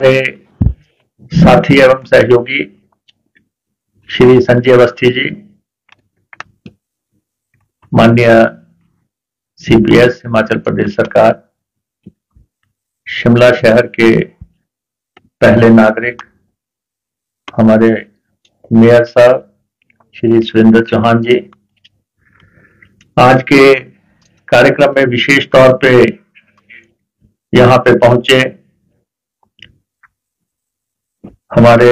मेरे साथी एवं सहयोगी श्री संजय अवस्थी जी, माननीय सीपीएस हिमाचल प्रदेश सरकार, शिमला शहर के पहले नागरिक हमारे मेयर साहब श्री सुरेंद्र चौहान जी, आज के कार्यक्रम में विशेष तौर पे यहाँ पे पहुंचे हमारे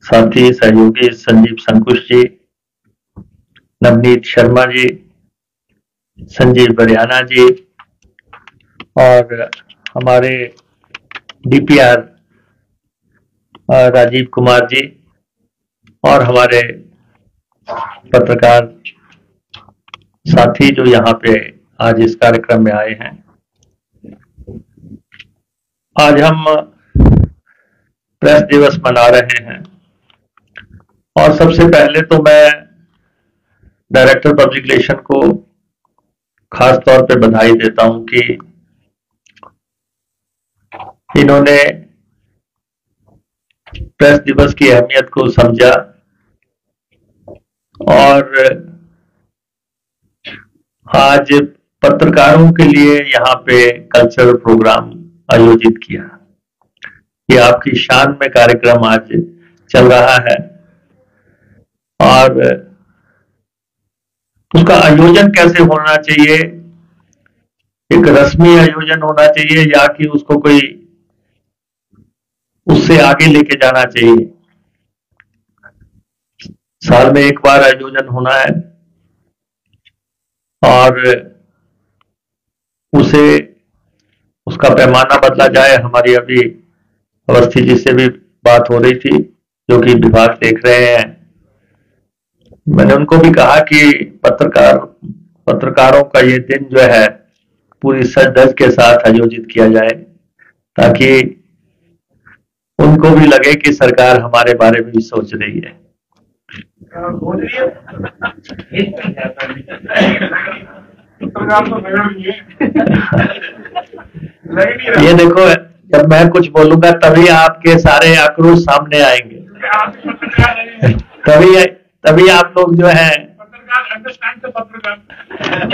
साथी सहयोगी संजीव संकुश जी, नवनीत शर्मा जी, संजीव बरियाना जी और हमारे डीपीआर राजीव कुमार जी और हमारे पत्रकार साथी जो यहाँ पे आज इस कार्यक्रम में आए हैं। आज हम प्रेस दिवस मना रहे हैं और सबसे पहले तो मैं डायरेक्टर पब्लिक रिलेशन को खास तौर पे बधाई देता हूं कि इन्होंने प्रेस दिवस की अहमियत को समझा और आज पत्रकारों के लिए यहाँ पे कल्चरल प्रोग्राम आयोजित किया। ये आपकी शान में कार्यक्रम आज चल रहा है और उसका आयोजन कैसे होना चाहिए, एक रस्मी आयोजन होना चाहिए या कि उसको कोई उससे आगे लेके जाना चाहिए। साल में एक बार आयोजन होना है और उसका पैमाना बदला जाए। हमारी अभी अवस्थी जी से भी बात हो रही थी जो कि विभाग देख रहे हैं। मैंने उनको भी कहा कि पत्रकारों का ये दिन जो है पूरी सज धज के साथ आयोजित किया जाए ताकि उनको भी लगे कि सरकार हमारे बारे में भी सोच रही है। ये देखो, जब मैं कुछ बोलूंगा तभी आपके सारे आक्रोश सामने आएंगे, तभी आप लोग जो है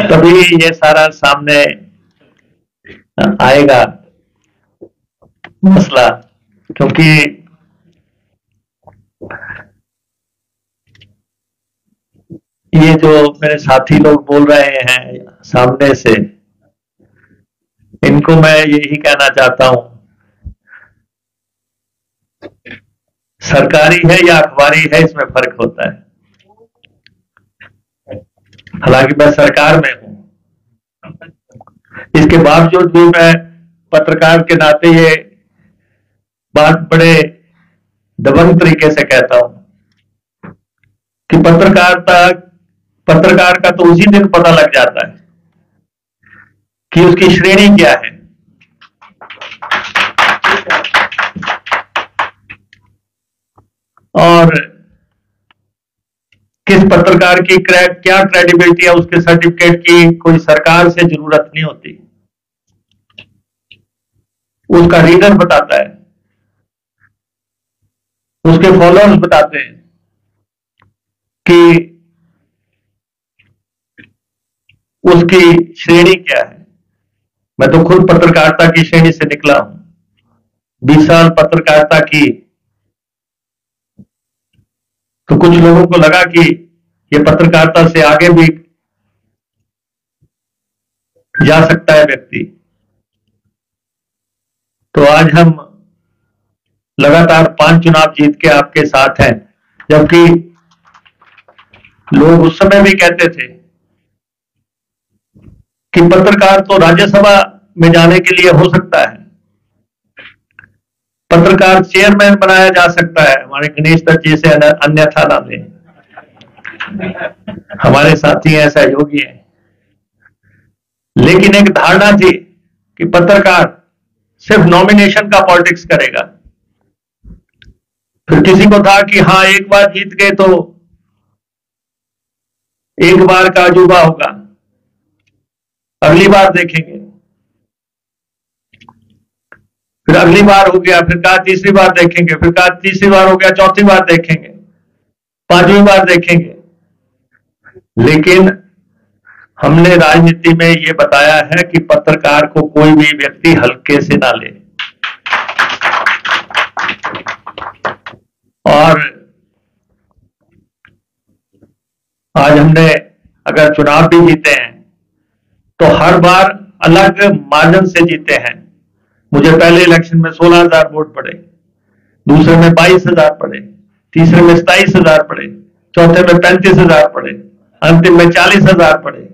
तभी ये सारा सामने आएगा मसला। क्योंकि ये जो मेरे साथी लोग बोल रहे हैं सामने से, इनको मैं यही कहना चाहता हूं, सरकारी है या अखबारी है इसमें फर्क होता है। हालांकि मैं सरकार में हूं, इसके बावजूद भी मैं पत्रकार के नाते ये बात बड़े दबंग तरीके से कहता हूं कि पत्रकार का तो उसी दिन पता लग जाता है कि उसकी श्रेणी क्या है और किस पत्रकार की क्या क्रेडिबिलिटी है। उसके सर्टिफिकेट की कोई सरकार से जरूरत नहीं होती, उसका रीडर बताता है, उसके फॉलोअर्स बताते हैं कि उसकी श्रेणी क्या है। मैं तो खुद पत्रकारिता की श्रेणी से निकला हूं, 20 साल पत्रकारिता की। तो कुछ लोगों को लगा कि ये पत्रकारिता से आगे भी जा सकता है व्यक्ति। तो आज हम लगातार 5 चुनाव जीत के आपके साथ हैं, जबकि लोग उस समय भी कहते थे कि पत्रकार तो राज्यसभा में जाने के लिए हो सकता है, पत्रकार चेयरमैन बनाया जा सकता है। हमारे गणेश दत्त जी से अन्यथा ना ले, हमारे साथी हैं, सहयोगी हैं। लेकिन एक धारणा थी कि पत्रकार सिर्फ नॉमिनेशन का पॉलिटिक्स करेगा। फिर किसी को था कि हाँ, एक बार जीत गए तो एक बार का अजूबा होगा, अगली बार देखेंगे। फिर अगली बार हो गया, फिर कहा तीसरी बार देखेंगे, फिर कहा तीसरी बार हो गया, चौथी बार देखेंगे, पांचवी बार देखेंगे। लेकिन हमने राजनीति में ये बताया है कि पत्रकार को कोई भी व्यक्ति हल्के से ना ले। और आज हमने अगर चुनाव भी जीते हैं तो हर बार अलग मार्जिन से जीते हैं। मुझे पहले इलेक्शन में 16,000 वोट पड़े, दूसरे में 22,000 पड़े, तीसरे में 27,000 पड़े, चौथे में 35,000 पड़े, अंतिम में 40,000 पड़े।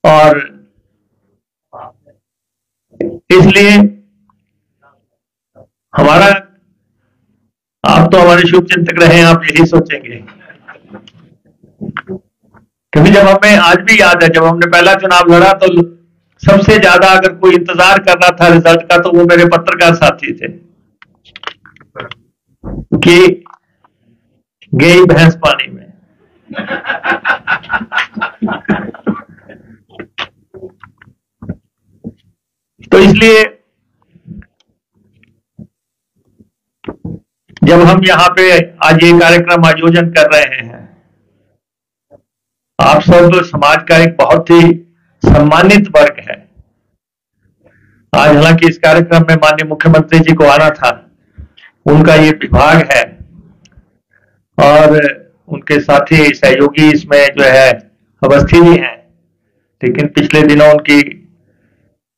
और इसलिए हमारा, आप तो हमारे शुभ चिंतक रहे हैं, आप यही सोचेंगे। क्योंकि जब हमें आज भी याद है, जब हमने पहला चुनाव लड़ा तो सबसे ज्यादा अगर कोई इंतजार कर रहा था रिजल्ट का तो वो मेरे पत्रकार साथी थे कि गई भैंस पानी में। तो इसलिए जब हम यहां पे आज ये कार्यक्रम आयोजन कर रहे हैं, आप सब समाज का एक बहुत ही सम्मानित वर्ग है। आज हालांकि इस कार्यक्रम में माननीय मुख्यमंत्री जी को आना था, उनका ये विभाग है और उनके साथी सहयोगी इसमें जो है उपस्थित भी हैं, लेकिन पिछले दिनों उनकी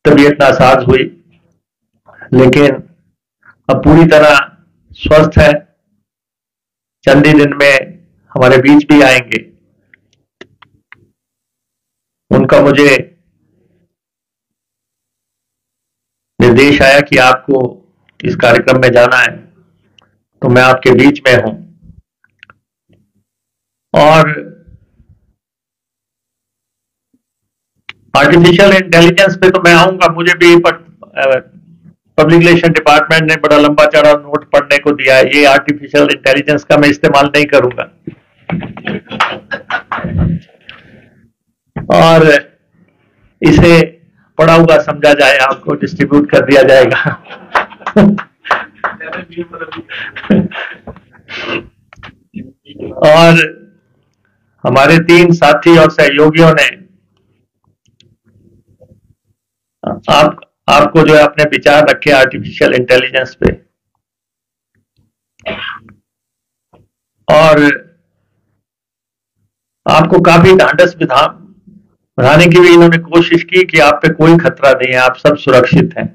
तबीयत नासाज हुई, लेकिन अब पूरी तरह स्वस्थ है। चंद ही दिन में हमारे बीच भी आएंगे। उनका मुझे निर्देश आया कि आपको इस कार्यक्रम में जाना है, तो मैं आपके बीच में हूं। और आर्टिफिशियल इंटेलिजेंस पे तो मैं आऊंगा, मुझे भी पब्लिक रिलेशन डिपार्टमेंट ने बड़ा लंबा चौड़ा नोट पढ़ने को दिया है। ये आर्टिफिशियल इंटेलिजेंस का मैं इस्तेमाल नहीं करूंगा और इसे पढ़ा हुआ समझा जाए, आपको डिस्ट्रीब्यूट कर दिया जाएगा। और हमारे 3 साथी और सहयोगियों ने आपको जो है अपने विचार रखे आर्टिफिशियल इंटेलिजेंस पे, और आपको काफी ढांढस बढ़ाने की भी इन्होंने कोशिश की कि आप पे कोई खतरा नहीं है, आप सब सुरक्षित हैं,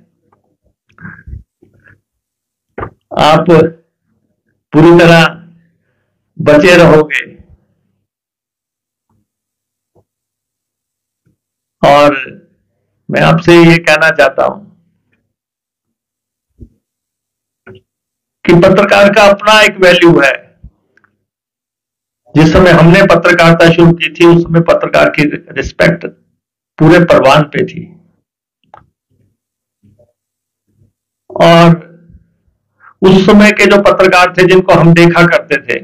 आप पूरी तरह बचे रहोगे। और मैं आपसे ये कहना चाहता हूं कि पत्रकार का अपना एक वैल्यू है। जिस समय हमने पत्रकारिता शुरू की थी उस समय पत्रकार की रिस्पेक्ट पूरे परवान पे थी, और उस समय के जो पत्रकार थे जिनको हम देखा करते थे,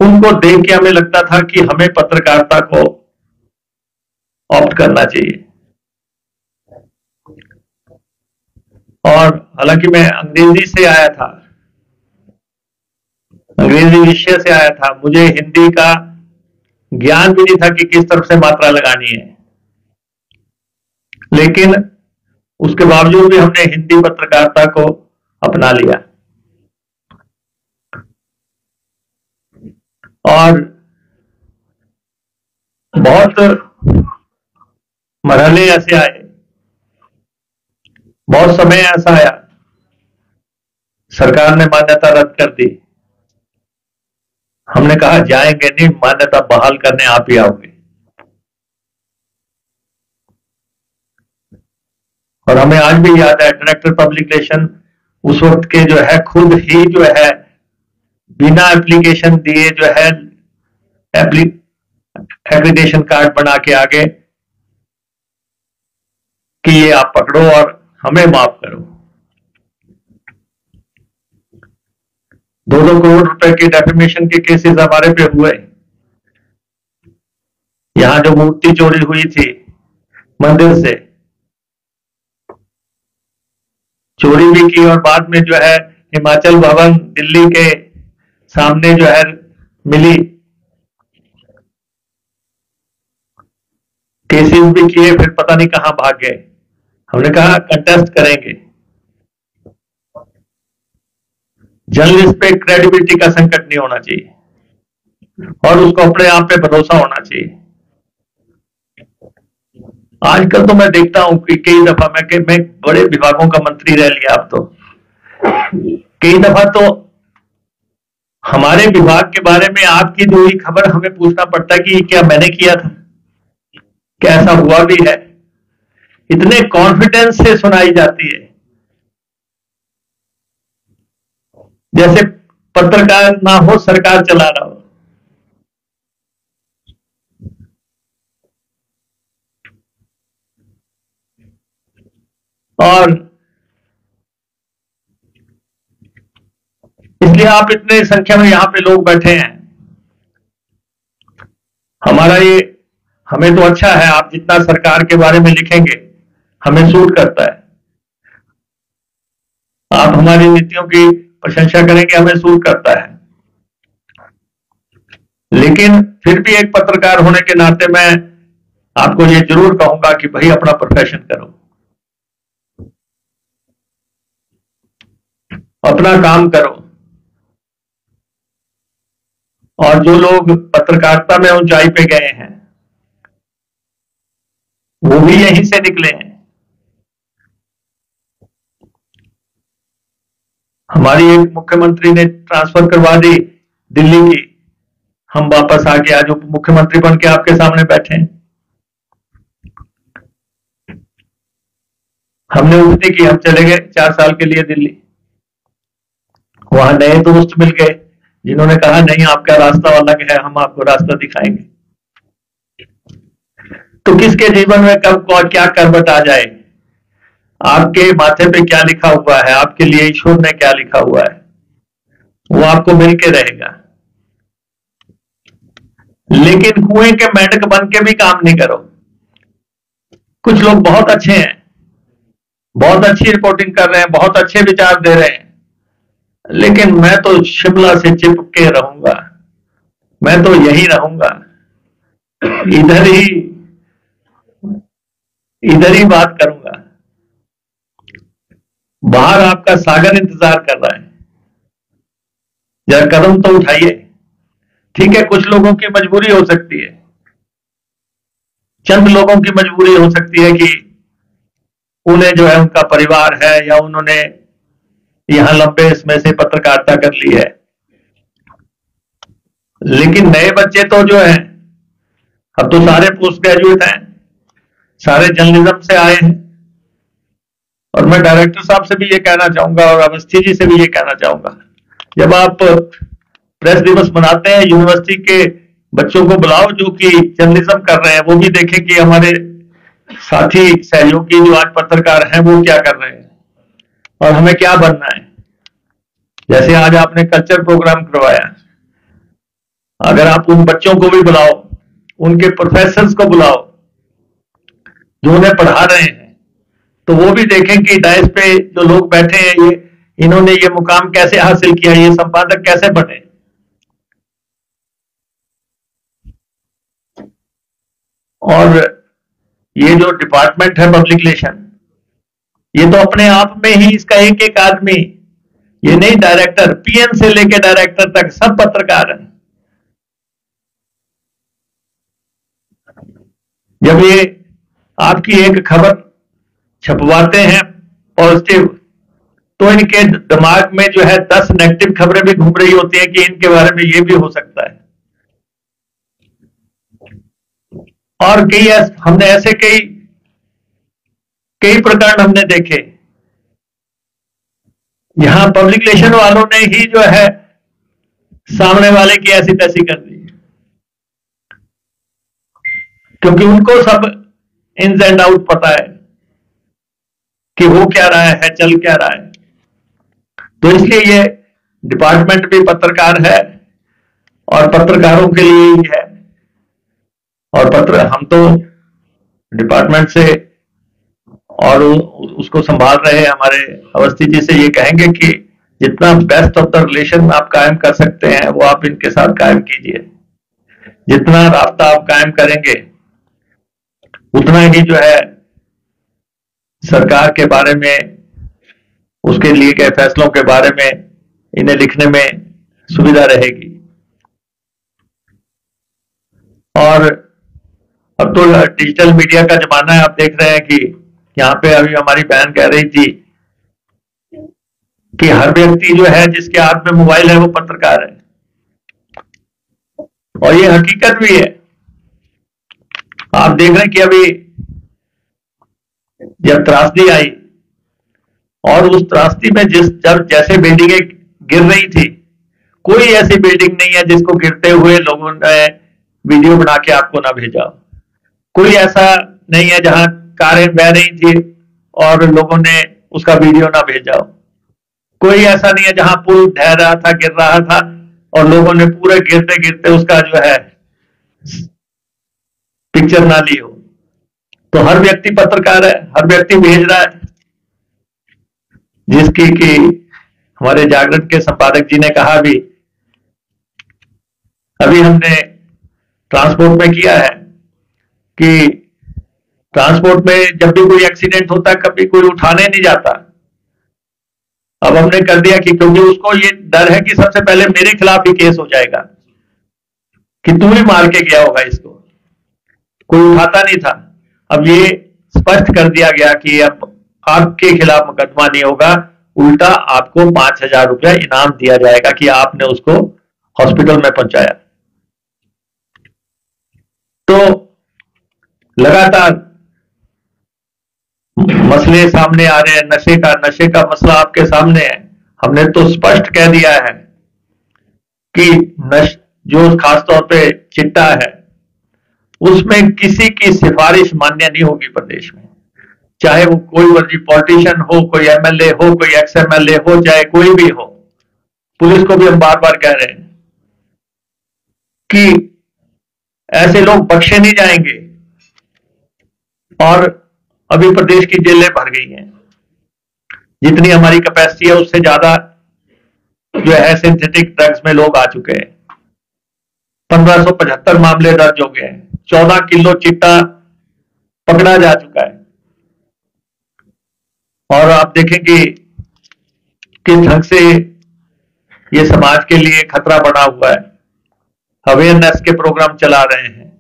उनको देख के हमें लगता था कि हमें पत्रकारिता को ऑप्ट करना चाहिए। और हालांकि मैं अंग्रेजी से आया था, अंग्रेजी विषय से आया था, मुझे हिंदी का ज्ञान भी नहीं था कि किस तरफ से मात्रा लगानी है, लेकिन उसके बावजूद भी हमने हिंदी पत्रकारिता को अपना लिया। और बहुत मरहले ऐसे आए, बहुत समय ऐसा आया, सरकार ने मान्यता रद्द कर दी। हमने कहा जाएंगे नहीं, मान्यता बहाल करने आप ही आओगे। और हमें आज भी याद है डायरेक्टर पब्लिक रिलेशन उस वक्त के जो है खुद ही जो है बिना एप्लीकेशन दिए जो है एप्लीकेशन कार्ड बना के आगे कि ये आप पकड़ो और हमें माफ करो। 2-2 करोड़ रुपए के डेफेमेशन के केसेस हमारे पे हुए। यहां जो मूर्ति चोरी हुई थी मंदिर से, चोरी भी की और बाद में जो है हिमाचल भवन दिल्ली के सामने जो है मिली, केसेस भी किए, फिर पता नहीं कहां भाग गए। हमने कहा कंटेस्ट करेंगे। जर्नलिस्ट पे क्रेडिबिलिटी का संकट नहीं होना चाहिए और उसको अपने आप पे भरोसा होना चाहिए। आजकल तो मैं देखता हूं कि कई दफा मैं बड़े विभागों का मंत्री रह लिया, अब तो कई दफा तो हमारे विभाग के बारे में आपकी जो ही खबर हमें पूछना पड़ता है कि क्या मैंने किया था, क्या ऐसा हुआ भी है। इतने कॉन्फिडेंस से सुनाई जाती है जैसे पत्रकार ना हो, सरकार चला रहा हो। और इसलिए आप इतने संख्या में यहां पे लोग बैठे हैं, हमारा ये, हमें तो अच्छा है, आप जितना सरकार के बारे में लिखेंगे हमें सूट करता है। आप हमारी नीतियों की प्रशंसा करेंगे, हमें सूट करता है। लेकिन फिर भी एक पत्रकार होने के नाते मैं आपको ये जरूर कहूंगा कि भाई अपना प्रोफेशन करो, अपना काम करो। और जो लोग पत्रकारिता में ऊंचाई पे गए हैं वो भी यहीं से निकले हैं। हमारी एक मुख्यमंत्री ने ट्रांसफर करवा दी दिल्ली की, हम वापस आके आज उप मुख्यमंत्री बन के आपके सामने बैठे हैं। हमने उठने की, हम चले गए 4 साल के लिए दिल्ली, वहां नए दोस्त मिल गए जिन्होंने कहा नहीं आपका रास्ता अलग है, हम आपको रास्ता दिखाएंगे। तो किसके जीवन में कब क्या करवट आ जाए, आपके माथे पे क्या लिखा हुआ है, आपके लिए ईश्वर ने क्या लिखा हुआ है, वो आपको मिल के रहेगा। लेकिन कुएं के मेंढक बन के भी काम नहीं करो। कुछ लोग बहुत अच्छे हैं, बहुत अच्छी रिपोर्टिंग कर रहे हैं, बहुत अच्छे विचार दे रहे हैं, लेकिन मैं तो शिमला से चिपके रहूंगा, मैं तो यही रहूंगा, इधर ही बात करूंगा। बाहर आपका सागर इंतजार कर रहा है, जरा कदम तो उठाइए। ठीक है, कुछ लोगों की मजबूरी हो सकती है, चंद लोगों की मजबूरी हो सकती है कि उन्हें जो है उनका परिवार है या उन्होंने यहां लंबे इसमें से पत्रकारिता कर ली है। लेकिन नए बच्चे तो जो है, अब तो सारे पोस्ट ग्रेजुएट हैं, सारे जर्नलिज्म से आए हैं। और मैं डायरेक्टर साहब से भी ये कहना चाहूंगा और अवस्थी जी से भी ये कहना चाहूंगा, जब आप प्रेस दिवस मनाते हैं, यूनिवर्सिटी के बच्चों को बुलाओ जो कि जर्नलिज्म कर रहे हैं, वो भी देखें कि हमारे साथी सहयोगी जो आज पत्रकार हैं वो क्या कर रहे हैं और हमें क्या बनना है। जैसे आज आपने कल्चर प्रोग्राम करवाया, अगर आप उन बच्चों को भी बुलाओ, उनके प्रोफेसर्स को बुलाओ जो उन्हें पढ़ा रहे हैं, तो वो भी देखें कि डायस पे जो लोग बैठे हैं ये, इन्होंने ये मुकाम कैसे हासिल किया, ये संपादक कैसे बने। और ये जो डिपार्टमेंट है पब्लिक रिलेशन, ये तो अपने आप में ही इसका एक एक आदमी, ये नहीं डायरेक्टर, पीएन से लेके डायरेक्टर तक सब पत्रकार हैं। जब ये आपकी एक खबर छपवाते हैं पॉजिटिव, तो इनके दिमाग में जो है 10 नेगेटिव खबरें भी घूम रही होती हैं कि इनके बारे में ये भी हो सकता है। और हमने ऐसे कई प्रकरण हमने देखे, यहां पब्लिक रिलेशन वालों ने ही जो है सामने वाले की ऐसी तैसी कर दी, क्योंकि उनको सब इन्स एंड आउट पता है कि हो क्या रहा है, चल क्या रहा है। तो इसलिए ये डिपार्टमेंट भी पत्रकार है और पत्रकारों के लिए ही है। और हम तो डिपार्टमेंट से और उसको संभाल रहे हमारे अवस्थी जी से ये कहेंगे कि जितना बेस्ट ऑफ द रिलेशन आप कायम कर सकते हैं वो आप इनके साथ कायम कीजिए। जितना रास्ता आप कायम करेंगे उतना ही जो है सरकार के बारे में, उसके लिए गए फैसलों के बारे में इन्हें लिखने में सुविधा रहेगी। और अब तो डिजिटल मीडिया का जमाना है, आप देख रहे हैं कि यहाँ पे अभी हमारी बहन कह रही थी कि हर व्यक्ति जो है जिसके हाथ में मोबाइल है वो पत्रकार है, और ये हकीकत भी है। आप देख रहे हैं कि अभी जब त्रासदी आई और उस त्रासदी में जब जैसे बिल्डिंगें गिर रही थी, कोई ऐसी बिल्डिंग नहीं है जिसको गिरते हुए लोगों ने वीडियो बना के आपको ना भेजा। कोई ऐसा नहीं है जहां कारें बह रही थी और लोगों ने उसका वीडियो ना भेजा हो। कोई ऐसा नहीं है जहां पुल ढह रहा था, गिर रहा था और लोगों ने पूरे गिरते गिरते उसका जो है पिक्चर ना ली हो। तो हर व्यक्ति पत्रकार है, हर व्यक्ति भेज रहा है। जिसकी कि हमारे जागरण के संपादक जी ने कहा भी, अभी हमने ट्रांसपोर्ट में किया है कि ट्रांसपोर्ट में जब भी कोई एक्सीडेंट होता है कभी कोई उठाने नहीं जाता। अब हमने कर दिया कि क्योंकि उसको ये डर है कि सबसे पहले मेरे खिलाफ ही केस हो जाएगा कि तू ही मार के गया होगा इसको, कोई उठाता नहीं था। अब ये स्पष्ट कर दिया गया कि अब आपके खिलाफ मुकदमा नहीं होगा, उल्टा आपको 5,000 रुपया इनाम दिया जाएगा कि आपने उसको हॉस्पिटल में पहुंचाया। तो लगातार मसले सामने आ रहे हैं। नशे का मसला आपके सामने है। हमने तो स्पष्ट कह दिया है कि जो खासतौर पे चिट्टा है उसमें किसी की सिफारिश मान्य नहीं होगी प्रदेश में, चाहे वो कोई वर्जी पॉलिटिशियन हो, कोई एमएलए हो, कोई एक्स एमएलए हो, चाहे कोई भी हो। पुलिस को भी हम बार बार कह रहे हैं कि ऐसे लोग बख्शे नहीं जाएंगे। और अभी प्रदेश की जेलें भर गई हैं, जितनी हमारी कैपेसिटी है उससे ज्यादा जो है सिंथेटिक ड्रग्स में लोग आ चुके हैं। 1575 मामले दर्ज हो गए हैं, 14 किलो चिट्टा पकड़ा जा चुका है। और आप देखें कि किस ढंग से ये समाज के लिए खतरा बना हुआ है। अवेयरनेस के प्रोग्राम चला रहे हैं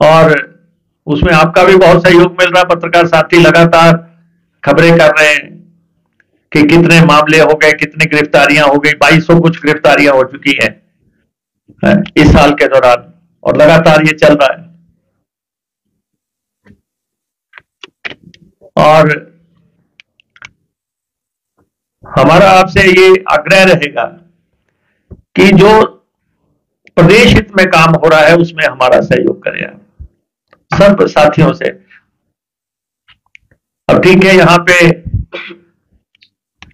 और उसमें आपका भी बहुत सहयोग मिल रहा है। पत्रकार साथी लगातार खबरें कर रहे हैं कि कितने मामले हो गए, कितनी गिरफ्तारियां हो गई। 2200 कुछ गिरफ्तारियां हो चुकी हैं इस साल के दौरान, और लगातार ये चल रहा है। और हमारा आपसे ये आग्रह रहेगा कि जो प्रदेश हित में काम हो रहा है उसमें हमारा सहयोग करें सब साथियों से। अब ठीक है, यहां पे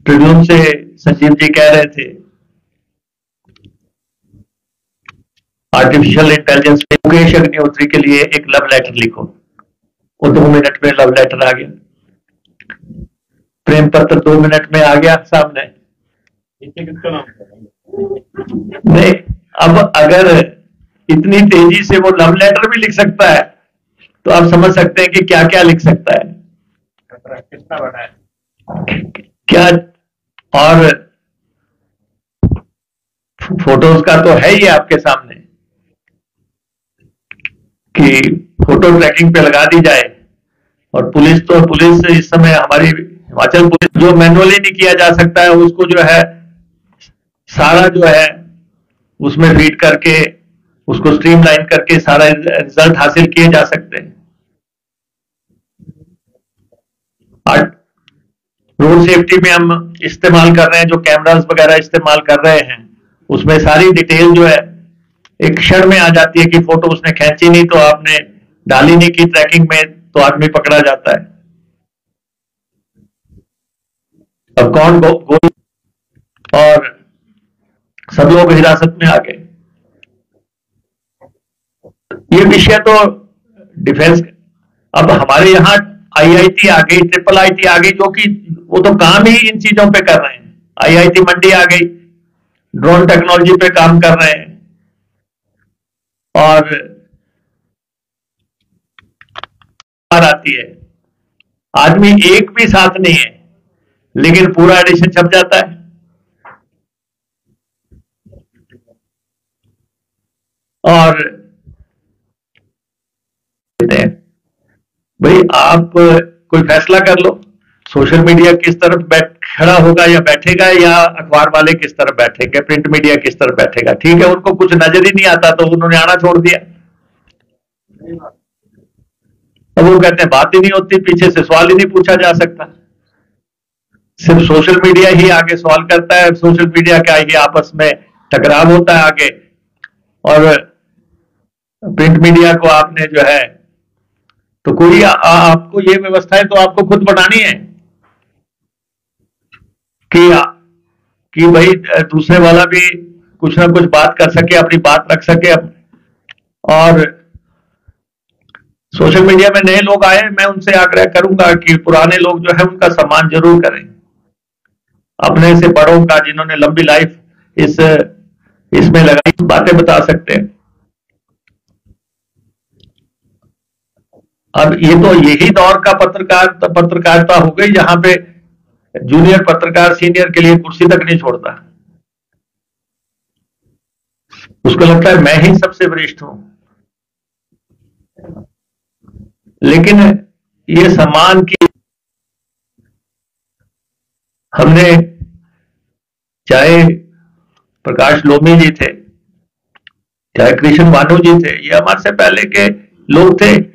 ट्रिब्यून से संजीव जी कह रहे थे आर्टिफिशियल इंटेलिजेंस में मुकेश अग्निहोत्री के लिए एक लव लेटर लिखो। वो 2 मिनट में लव लेटर आ गया, प्रेम पत्र 2 मिनट में आ गया सामने। नहीं, अब अगर इतनी तेजी से वो लव लेटर भी लिख सकता है तो आप समझ सकते हैं कि क्या क्या लिख सकता है, कितना बड़ा है क्या। और फोटोज का तो है ही आपके सामने कि फोटो ट्रैकिंग पे लगा दी जाए। और पुलिस इस समय हमारी हिमाचल पुलिस जो मैनुअली नहीं किया जा सकता है उसको जो है सारा जो है उसमें फीड करके उसको स्ट्रीमलाइन करके सारा रिजल्ट हासिल किए जा सकते हैं। रोड सेफ्टी में हम इस्तेमाल कर रहे हैं, जो कैमरास वगैरह इस्तेमाल कर रहे हैं उसमें सारी डिटेल जो है एक क्षण में आ जाती है कि फोटो उसने खींची नहीं तो आपने डाली नहीं की ट्रैकिंग में तो आदमी पकड़ा जाता है। अब कौन गोल और सब लोग हिरासत में आ गए। ये विषय तो डिफेंस, अब हमारे यहां आईआईटी आ गई, ट्रिपल आईटी आ गई, जो कि वो तो काम ही इन चीजों पे कर रहे हैं। आईआईटी मंडी आ गई, ड्रोन टेक्नोलॉजी पे काम कर रहे हैं। और आती है, आदमी एक भी साथ नहीं है लेकिन पूरा एडिशन छप जाता है। और भाई आप कोई फैसला कर लो, सोशल मीडिया किस तरफ खड़ा होगा या बैठेगा, या अखबार वाले किस तरफ बैठेंगे, प्रिंट मीडिया किस तरफ बैठेगा। ठीक है, उनको कुछ नजर ही नहीं आता तो उन्होंने आना छोड़ दिया। अब वो कहते हैं बात ही नहीं होती, पीछे से सवाल ही नहीं पूछा जा सकता, सिर्फ सोशल मीडिया ही आगे सवाल करता है, सोशल मीडिया का ही आपस में टकराव होता है आगे। और प्रिंट मीडिया को आपने जो है तो कोई आपको ये व्यवस्थाएं तो आपको खुद बनानी है कि भाई दूसरे वाला भी कुछ ना कुछ बात कर सके, अपनी बात रख सके। और सोशल मीडिया में नए लोग आए, मैं उनसे आग्रह करूंगा कि पुराने लोग जो है उनका सम्मान जरूर करें, अपने से बड़ों का, जिन्होंने लंबी लाइफ इसमें लगाई, बातें बता सकते हैं। अब ये तो यही दौर का पत्रकारिता हो गई जहां पे जूनियर पत्रकार सीनियर के लिए कुर्सी तक नहीं छोड़ता, उसको लगता है मैं ही सबसे वरिष्ठ हूं। लेकिन ये सम्मान की हमने, चाहे प्रकाश लोमी जी थे, चाहे कृष्ण भानु जी थे, ये हमारे से पहले के लोग थे,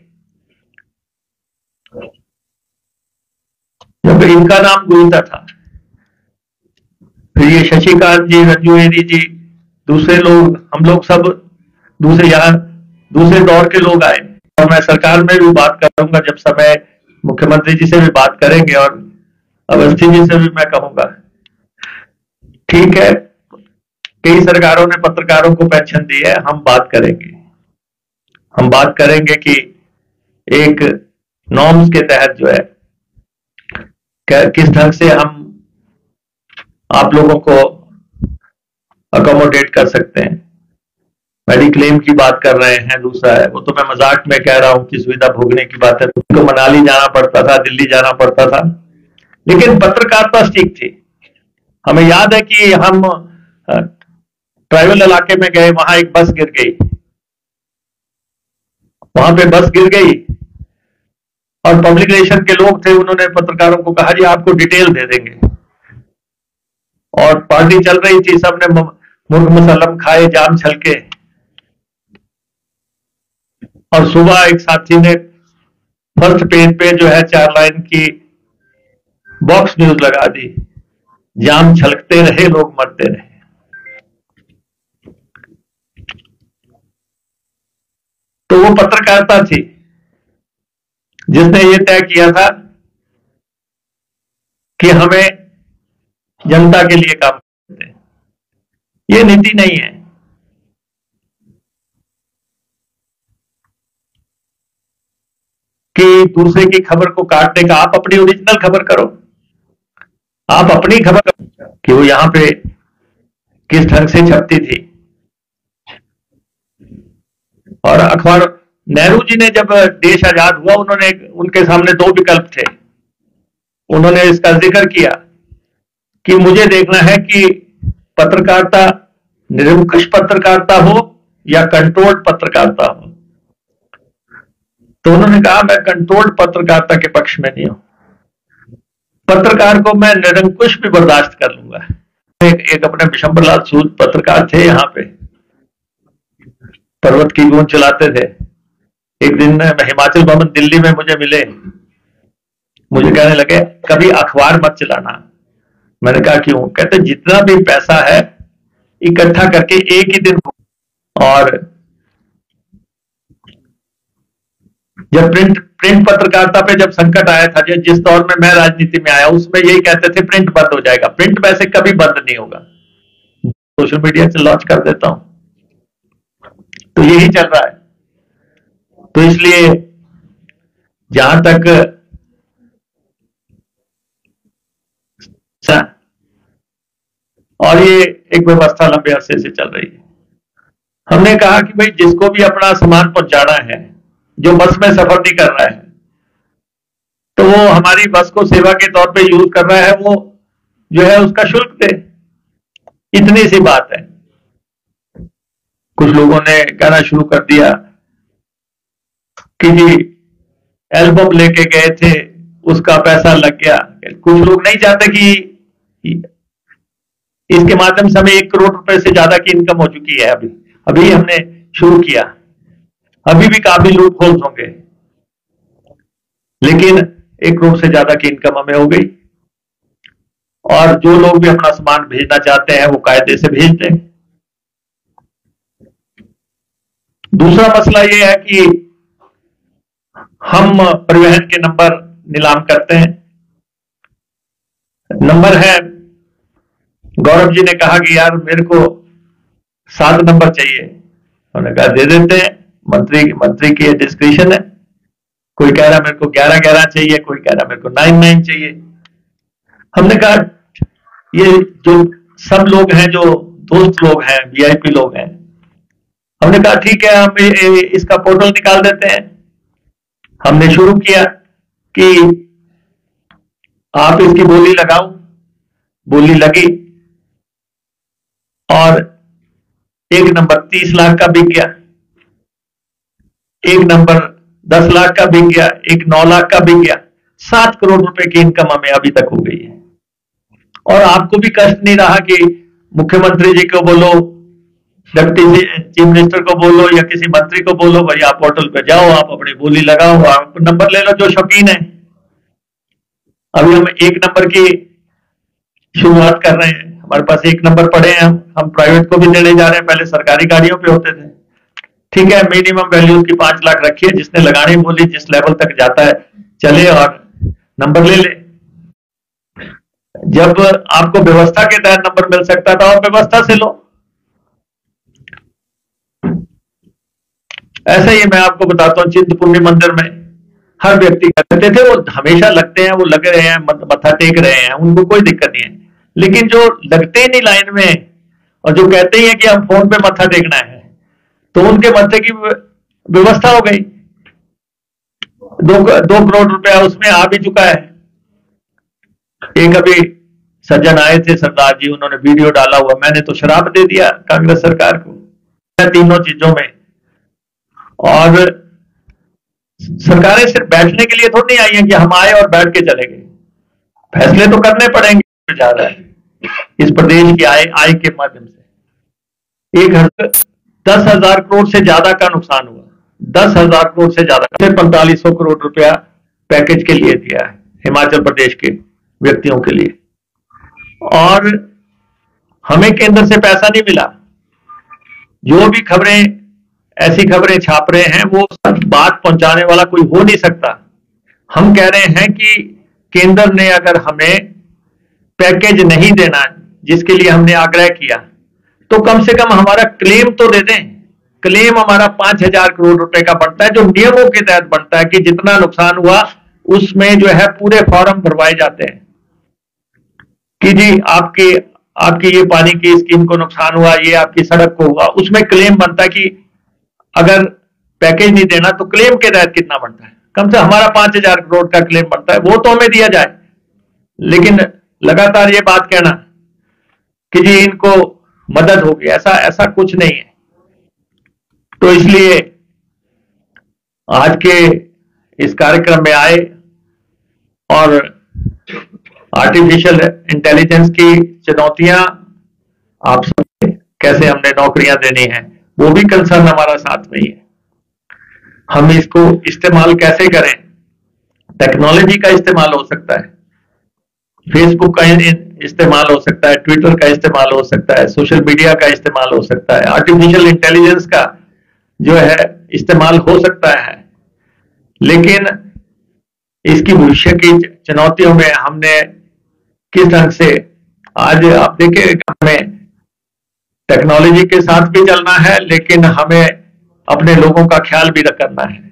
जब इनका नाम गूंजता था। फिर ये शशिकांत जी, रंजू एरी जी, दूसरे लोग, हम लोग सब दूसरे दौर के लोग आए। और मैं सरकार में भी बात करूंगा जब समय, मुख्यमंत्री जी से भी बात करेंगे और अवस्थी जी से भी मैं कहूंगा, ठीक है कई सरकारों ने पत्रकारों को पेंशन दी है, हम बात करेंगे कि एक नॉर्म्स के तहत जो है किस ढंग से हम आप लोगों को अकोमोडेट कर सकते हैं। मेडिक्लेम की बात कर रहे हैं, दूसरा है वो तो मैं मजाक में कह रहा हूं कि सुविधा भोगने की बात है, तो उनको मनाली जाना पड़ता था, दिल्ली जाना पड़ता था, लेकिन पत्रकारिता ठीक थी। हमें याद है कि हम ट्राइबल इलाके में गए, वहां एक बस गिर गई, वहां पे बस गिर गई और पब्लिक रिलेशन के लोग थे, उन्होंने पत्रकारों को कहा जी आपको डिटेल दे देंगे। और पार्टी चल रही थी, सबने मुर्ग मुसल्लम खाए, जाम छलके, और सुबह एक साथी ने फर्स्ट पेज पे जो है 4 लाइन की बॉक्स न्यूज लगा दी, जाम छलकते रहे लोग मरते रहे। तो वो पत्रकारिता थी जिसने ये तय किया था कि हमें जनता के लिए काम करते हैं। ये नीति नहीं है कि दूसरे की खबर को काटने का, आप अपनी ओरिजिनल खबर करो, आप अपनी खबर कि वो यहां पे किस ढंग से छपती थी। और अखबार, नेहरू जी ने जब देश आजाद हुआ, उनके सामने 2 विकल्प थे, उन्होंने इसका जिक्र किया कि मुझे देखना है कि पत्रकारिता निरंकुश पत्रकारिता हो या कंट्रोल्ड पत्रकारिता हो। तो उन्होंने कहा मैं कंट्रोल्ड पत्रकारिता के पक्ष में नहीं हूं, पत्रकार को मैं निरंकुश भी बर्दाश्त कर लूंगा। एक अपने बिशंबरलाल सूद पत्रकार थे, यहां पे पर्वत की गूंज चलाते थे। एक दिन हिमाचल भवन दिल्ली में मुझे मिले, मुझे कहने लगे कभी अखबार मत चलाना। मैंने कहा क्यों? कहते जितना भी पैसा है इकट्ठा करके एक ही दिन। और जब प्रिंट पत्रकारिता पे जब संकट आया था, जिस दौर में मैं राजनीति में आया, उसमें यही कहते थे प्रिंट बंद हो जाएगा। प्रिंट वैसे कभी बंद नहीं होगा, सोशल मीडिया से लॉन्च कर देता हूं, तो यही चल रहा है। तो इसलिए जहां तक और ये एक व्यवस्था लंबे अरसे से चल रही है। हमने कहा कि भाई जिसको भी अपना सामान पहुंचाना है, जो बस में सफर नहीं कर रहा है, तो वो हमारी बस को सेवा के तौर पे यूज कर रहा है, वो जो है उसका शुल्क दे। इतनी सी बात है। कुछ लोगों ने कहना शुरू कर दिया कि जी एल्बम लेके गए थे, उसका पैसा लग गया। कुछ लोग नहीं चाहते कि इसके माध्यम से हमें 1 करोड़ रुपए से ज्यादा की इनकम हो चुकी है। अभी हमने शुरू किया, अभी भी काफी लूप होल्स होंगे, लेकिन 1 करोड़ से ज्यादा की इनकम हमें हो गई। और जो लोग भी अपना सामान भेजना चाहते हैं वो कायदे से भेज दें। दूसरा मसला ये है कि हम परिवहन के नंबर नीलाम करते हैं। नंबर है, गौरव जी ने कहा कि यार मेरे को 7 नंबर चाहिए, उन्होंने कहा दे देते हैं, मंत्री की डिस्क्रिप्शन है। कोई कह रहा मेरे को 11-11 चाहिए, कोई कह रहा मेरे को 9-9 चाहिए। हमने कहा ये जो सब लोग हैं, जो दोस्त लोग हैं, वीआईपी लोग हैं, हमने कहा ठीक है हम इसका पोर्टल निकाल देते हैं। हमने शुरू किया कि आप इसकी बोली लगाओ, बोली लगी और एक नंबर 30 लाख का बिक गया, एक नंबर 10 लाख का बिक गया, एक 9 लाख का बिक गया। 7 करोड़ रुपए की इनकम हमें अभी तक हो गई है। और आपको भी कष्ट नहीं रहा कि मुख्यमंत्री जी को बोलो, डिप्टी चीफ मिनिस्टर को बोलो या किसी मंत्री को बोलो, भाई आप पोर्टल पे जाओ, आप अपनी बोली लगाओ, आप नंबर ले लो जो शौकीन है। अभी हम 1 नंबर की शुरुआत कर रहे हैं। हमारे पास 1 नंबर पड़े हैं, हम प्राइवेट को भी देने जा रहे हैं। पहले सरकारी गाड़ियों पे होते थे। ठीक है, मिनिमम वैल्यू उसकी 5 लाख रखिए, जिसने लगानी बोली जिस लेवल तक जाता है चले और नंबर ले ले। जब आपको व्यवस्था के तहत नंबर मिल सकता था और व्यवस्था से लो। ऐसे ही मैं आपको बताता हूं, चिंतपूर्णी मंदिर में हर व्यक्ति कहते थे, वो हमेशा लगते हैं, वो लग रहे हैं, मत्था टेक रहे हैं, उनको कोई दिक्कत नहीं है। लेकिन जो लगते ही नहीं लाइन में और जो कहते ही हैं कि हम फोन पे मत्था टेकना है, तो उनके मत्थे की व्यवस्था हो गई। 2 करोड़ रुपया उसमें आ भी चुका है। एक अभी सज्जन आए थे सरदार जी, उन्होंने वीडियो डाला हुआ, मैंने तो शराब दे दिया कांग्रेस सरकार को तीनों चीजों में। और सरकारें सिर्फ बैठने के लिए थोड़ी नहीं आई हैं कि हम आए और बैठ के चले गए। फैसले तो करने पड़ेंगे। जा रहा है इस प्रदेश की आय के माध्यम से 10,000 करोड़ से ज्यादा का नुकसान हुआ। 10,000 करोड़ से ज्यादा, 4500 करोड़ रुपया पैकेज के लिए दिया है हिमाचल प्रदेश के व्यक्तियों के लिए। और हमें केंद्र से पैसा नहीं मिला। जो भी खबरें, ऐसी खबरें छाप रहे हैं, वो बात पहुंचाने वाला कोई हो नहीं सकता। हम कह रहे हैं कि केंद्र ने अगर हमें पैकेज नहीं देना जिसके लिए हमने आग्रह किया, तो कम से कम हमारा क्लेम तो दे दें। क्लेम हमारा 5,000 करोड़ रुपए का बनता है, जो नियमों के तहत बनता है कि जितना नुकसान हुआ उसमें जो है पूरे फॉर्म भरवाए जाते हैं कि जी आपकी ये पानी की स्कीम को नुकसान हुआ, ये आपकी सड़क को हुआ। उसमें क्लेम बनता है कि अगर पैकेज नहीं देना तो क्लेम के तहत कितना बनता है। कम से हमारा 5,000 करोड़ का क्लेम बनता है, वो तो हमें दिया जाए। लेकिन लगातार ये बात कहना कि जी इनको मदद होगी, ऐसा कुछ नहीं है। तो इसलिए आज के इस कार्यक्रम में आए और आर्टिफिशियल इंटेलिजेंस की चुनौतियां आप सब, कैसे हमने नौकरियां देनी है, वो भी कंसर्न हमारा साथ में ही है। हम इसको इस्तेमाल कैसे करें? टेक्नोलॉजी का इस्तेमाल हो सकता है, फेसबुक का इस्तेमाल हो सकता है, ट्विटर का इस्तेमाल हो सकता है, सोशल मीडिया का इस्तेमाल हो सकता है, आर्टिफिशियल इंटेलिजेंस का जो है इस्तेमाल हो सकता है। लेकिन इसकी भविष्य की चुनौतियों में हमने किस ढंग से, आज आप देखिए, हमें टेक्नोलॉजी के साथ भी चलना है, लेकिन हमें अपने लोगों का ख्याल भी करना है।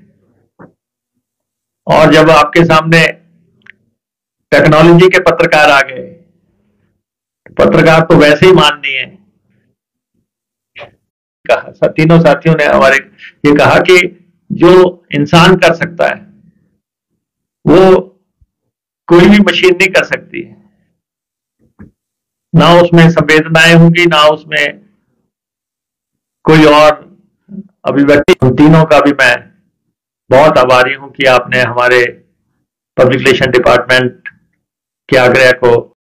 और जब आपके सामने टेक्नोलॉजी के पत्रकार आ गए, पत्रकार तो वैसे ही माननीय है। कहा तीनों साथियों ने हमारे ये कहा कि जो इंसान कर सकता है वो कोई भी मशीन नहीं कर सकती। ना उसमें संवेदनाएं होंगी, ना उसमें कोई और अभिव्यक्ति। उन तीनों का भी मैं बहुत आभारी हूं कि आपने हमारे पब्लिक रिलेशन डिपार्टमेंट के आग्रह को